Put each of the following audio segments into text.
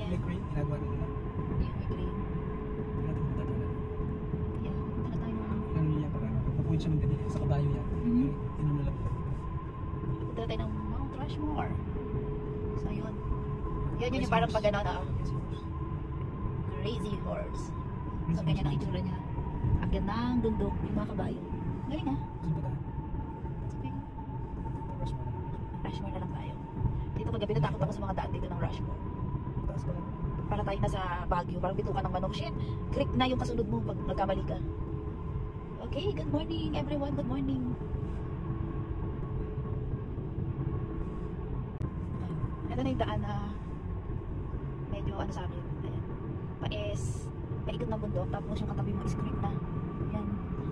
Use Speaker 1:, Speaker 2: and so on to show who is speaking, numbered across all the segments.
Speaker 1: May crane, ginagawa na nila.
Speaker 2: Yung may crane.
Speaker 1: Hindi natin pumunta doon.
Speaker 2: Yeah, punta na tayo na.
Speaker 1: Ano niya para mapuwin siya ng ganyan sa kabayo yan. Yun na lang.
Speaker 2: Punta na tayo ng Mount Rushmore. So, yun. Yan yung parang pag gano'n na crazy horse. So, ganyan ang itsura niya. Ang gandang bundok, yung mga kabayo. Galing ah.
Speaker 1: Saan ba tayo?
Speaker 2: That's okay.
Speaker 1: Rushmore.
Speaker 2: Rushmore na lang tayo. Dito kagabi natakot ako sa mga daan dito ng Rushmore.
Speaker 1: Taas pa lang.
Speaker 2: Para tayo na sa Baguio, parang bitukan ng manok. Shit, creek na yung kasunod mo pag nagkamali ka. Okay, good morning everyone, good morning. Ito na yung daan na medyo ano sa akin. Ayan. Paikot ng bundok, tapos yung katabi mo is creek na. Yan.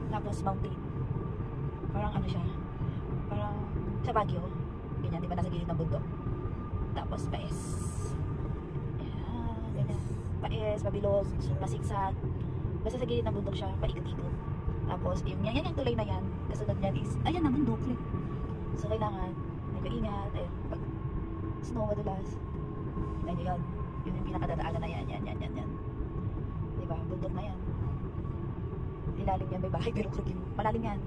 Speaker 2: Tapos mountain. Parang ano siya, parang sa Baguio. Ganyan, di ba nasa gilid ng bundok. Tapos paes. Ayan, ganyan. Paes, pabilog, pasigsag. Basta sa gilid ng bundok siya, paikot-ikot. Tapos yung yan yung tulay na yan, kasunod niyan is, ayan na bundok. So kailangan, medyo ingat. Ayun, pag snow madulas. Yan yun. Yun yung pinakadadaanan na yan. Diba? Bundok na yan. Ilalim yan, may bahay pero krugin. Malalim yan.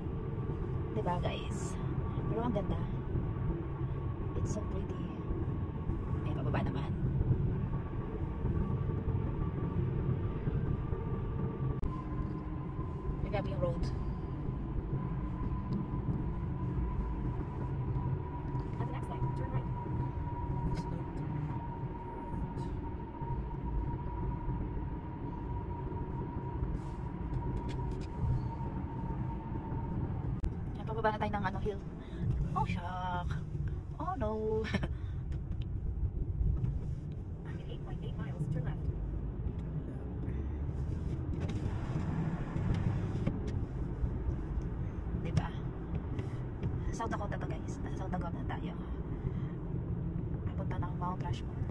Speaker 2: Diba guys? Pero ang ganda. It's so pretty. May pababa naman. Grabe yung road. At the next light, turn right. Pababa na tayo ng ano, hill. Oh, shock. Oh, no. 8.8 miles, turn left. Diba? South Dakota to guys. Nasa South Dakota na tayo. Papunta ng Mount Rushmore.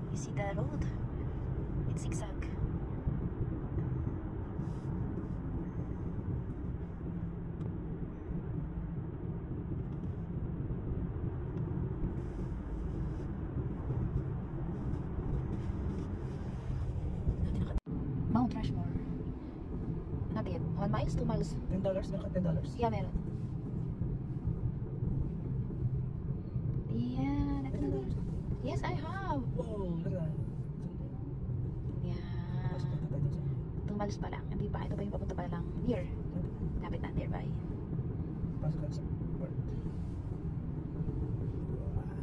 Speaker 2: You see the road? It's zigzag. Mount Rushmore. Natin, 1 miles, 2 miles.
Speaker 1: $10? Naka $10?
Speaker 2: Yeah, meron. Yeah, ito na. Yes, I have.
Speaker 1: Wow, look at that.
Speaker 2: Yeah.
Speaker 1: Pasok na tayo sa
Speaker 2: 2 miles pa lang. Hindi pa. Ito pa yung papunta pa lang. Near. Kapit na, nearby.
Speaker 1: pasok na sa port.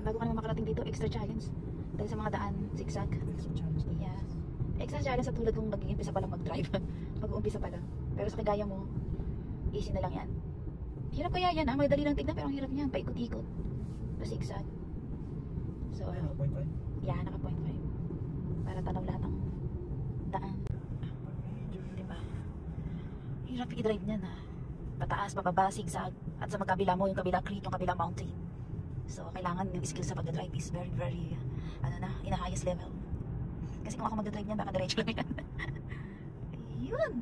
Speaker 2: Bago ka naman makarating dito, extra challenge. Dahil sa mga daan, zigzag.
Speaker 1: Extra challenge na.
Speaker 2: Yeah. Extra challenge sa tulad kung nag-iimpisa pa lang mag-drive. Mag-uumpisa pa lang. Pero sa kagaya mo, easy na lang yan. Hirap kaya yan, may dali lang tignan, pero ang hirap niyan. Paikot-ikot. Pa-zigzag. So,
Speaker 1: Ay, naka 0.5?
Speaker 2: yeah, naka 0.5. Para tanaw lahat ng daan. Diba? Hirap i-drive niyan ha. Pataas, pababa, zigzag. At sa magkabila mo, yung kabilang creek, yung kabilang mountain. So, kailangan yung skill sa pag-drive is very, very, in a highest level. Kasi kung ako mag-drive niyan, baka diretso lang yan. Ayun.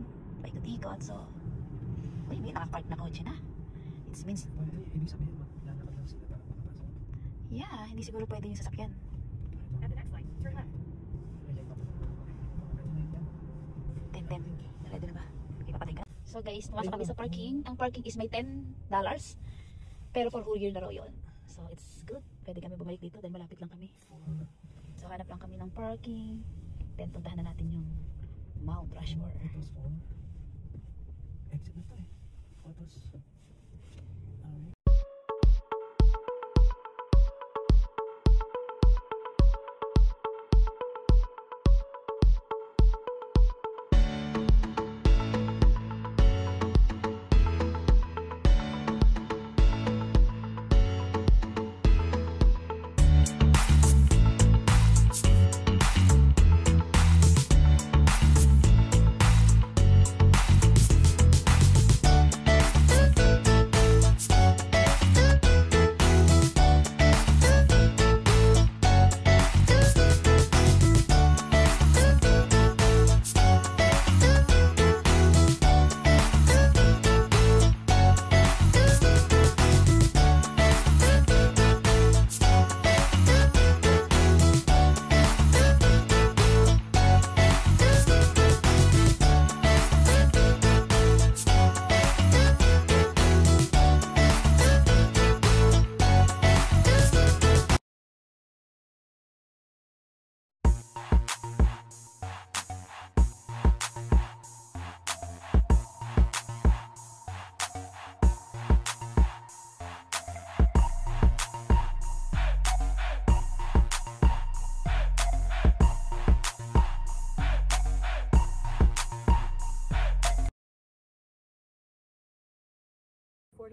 Speaker 2: Paikot-ikot. So, uy, may nakapark na kotse na. It means,
Speaker 1: Ibig sabihin, maglalakad lang sila para makapasok.
Speaker 2: yeah, hindi siguro pwede yung sasakyan.
Speaker 3: At the next light, turn left.
Speaker 2: $10. Ready na ba? Okay, papatay ka. So guys, pumasok kami sa parking. Ang parking is may $10. Pero for whole year na raw yun. So it's good. Pwede kami bumalik dito dahil malapit lang kami. So hanap lang kami ng parking. Then puntahan na natin yung Mount Rushmore.
Speaker 1: Photos 4. Exit na to eh. Photos. Alright.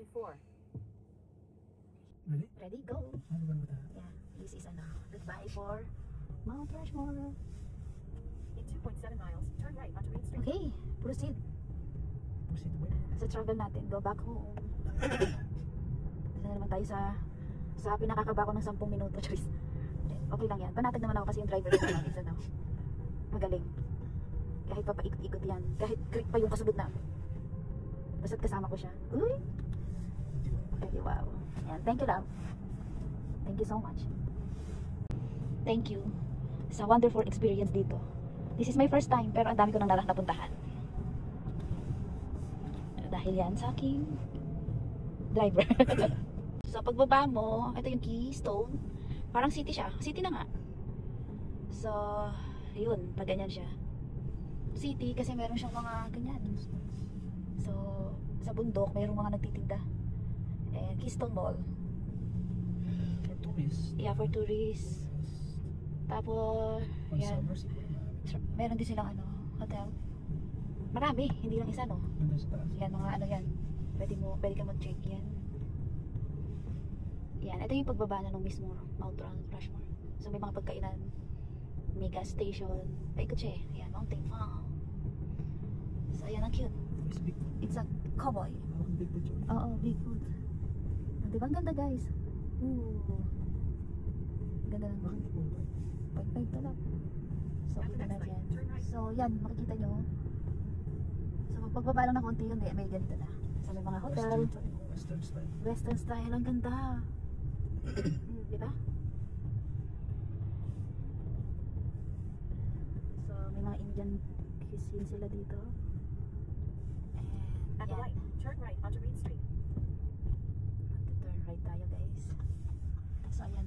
Speaker 3: 34.
Speaker 1: Ready?
Speaker 2: Ready? Go!
Speaker 1: Ano ba naman?
Speaker 2: Yeah, this is goodbye for Mount Rushmore.
Speaker 3: In 2.7 miles, turn right onto Reed Street.
Speaker 2: Okay, proceed
Speaker 1: Proceed away.
Speaker 2: sa travel natin. Go back home. Kasi na naman tayo sa pinakakaba ko ng 10 minuto, Choice. Okay lang yan. Panatag naman ako kasi yung driver ko natin magaling. Kahit papaikot-ikot yan. Kahit creek pa yung kasunod namin. Basta't kasama ko siya. Uy! Okay, wow. Yan. Thank you, love. Thank you so much. Thank you sa wonderful experience dito. This is my first time, pero ang dami ko nang napuntahan. Dahil yan sa aking driver. So, pagbaba mo, ito yung Keystone. Parang city siya. City na nga. So, yun. Pag ganyan siya. City, kasi meron siyang mga ganyan. So, sa bundok, mayroong mga nagtitinda. And Keystone Mall.
Speaker 1: For tourists.
Speaker 2: Yeah, for tourists. Tapos,
Speaker 1: Pag
Speaker 2: yan.
Speaker 1: summer, siguro marami.
Speaker 2: Meron din silang hotel. Marami, hindi lang isa, no?
Speaker 1: Ganda sa taas.
Speaker 2: Yan, mga yan. Pwede ka mag-check yan. Yan, ito yung pagbaba na ng mismo Mount Rushmore. So, may mga pagkainan. May gas station. Paikot siya eh. Yan, mountain. Wow. So, ayan, ang cute.
Speaker 1: It's big.
Speaker 2: It's a cowboy.
Speaker 1: Ang big picture.
Speaker 2: Oo, Bigfoot. Diba ang ganda, guys? Ooh. Ganda ng
Speaker 1: Bakit po ba?
Speaker 2: 5.5 to lang. So, kita na yan. So, yan, makikita nyo. So, pagbaba lang ng konti yun, may ganito na. So, may mga hotel.
Speaker 1: Western style.
Speaker 2: Western style, ang ganda. Diba? So, may mga Indian cuisine sila dito.
Speaker 3: At the
Speaker 2: And,
Speaker 3: light, turn right onto Reed Street.
Speaker 2: Turn right tayo, guys. So, ayan.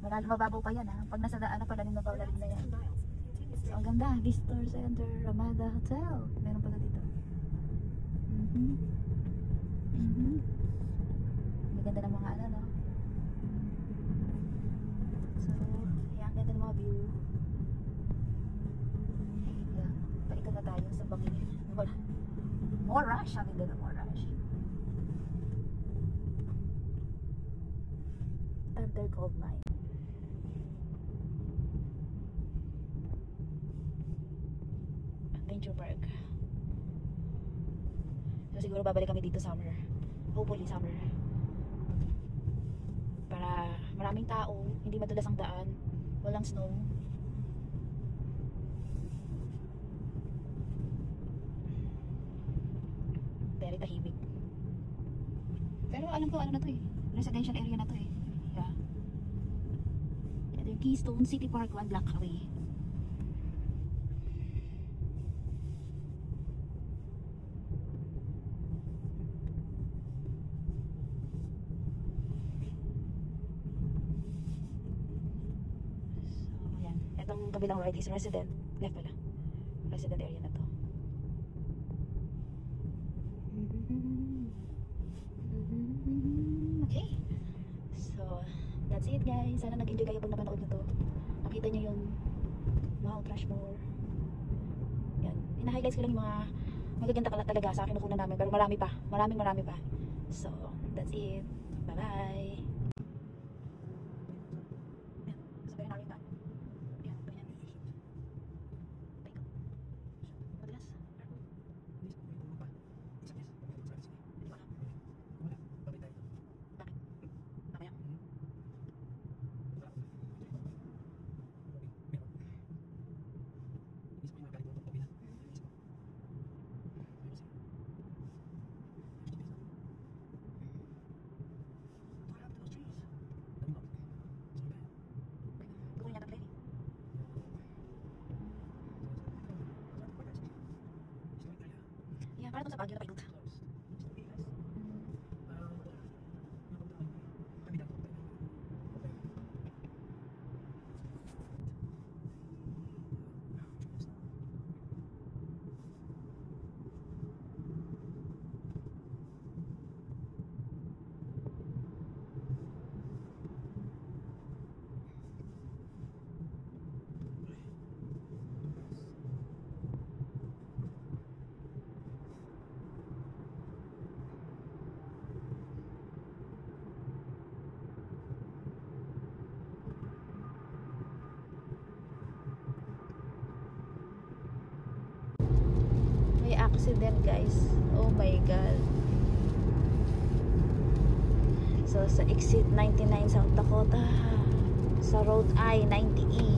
Speaker 2: Mababaw pa yan, ha? Pag nasa daan na pala, mababaw na yan.
Speaker 3: 16 miles. Continue
Speaker 2: So,
Speaker 3: straight.
Speaker 2: ang ganda. Visitor Center, Ramada Hotel. Meron pala dito. May ganda ng mga no? So, yan, ganda ng mga view. Yan, paikot na tayo sa bangin. Wala. More rush, sabi ganda, more rush. Thunder Gold Mine. Adventure Park. So, siguro babalik kami dito summer. Hopefully summer. Para maraming tao, hindi madulas ang daan, walang snow. Very tahimik. Pero alam ko ano na to eh. Residential area na to eh. Yeah. Ito yung Keystone City Park 1 block away. Itong kabilang right is resident. Left pala. Resident area na to. Okay. So, that's it guys. Sana nag-enjoy kayo pag napanood nyo to. Nakita nyo yung Mount Rushmore. Yan. Ina-highlights ko lang yung mga magaganda talaga sa akin nakunan namin. Pero marami pa. Marami pa. So, that's it. Bye-bye. Para ito sa Baguio na paikot. accident guys. Oh my god. So sa exit 99 South Dakota, sa road I-90E,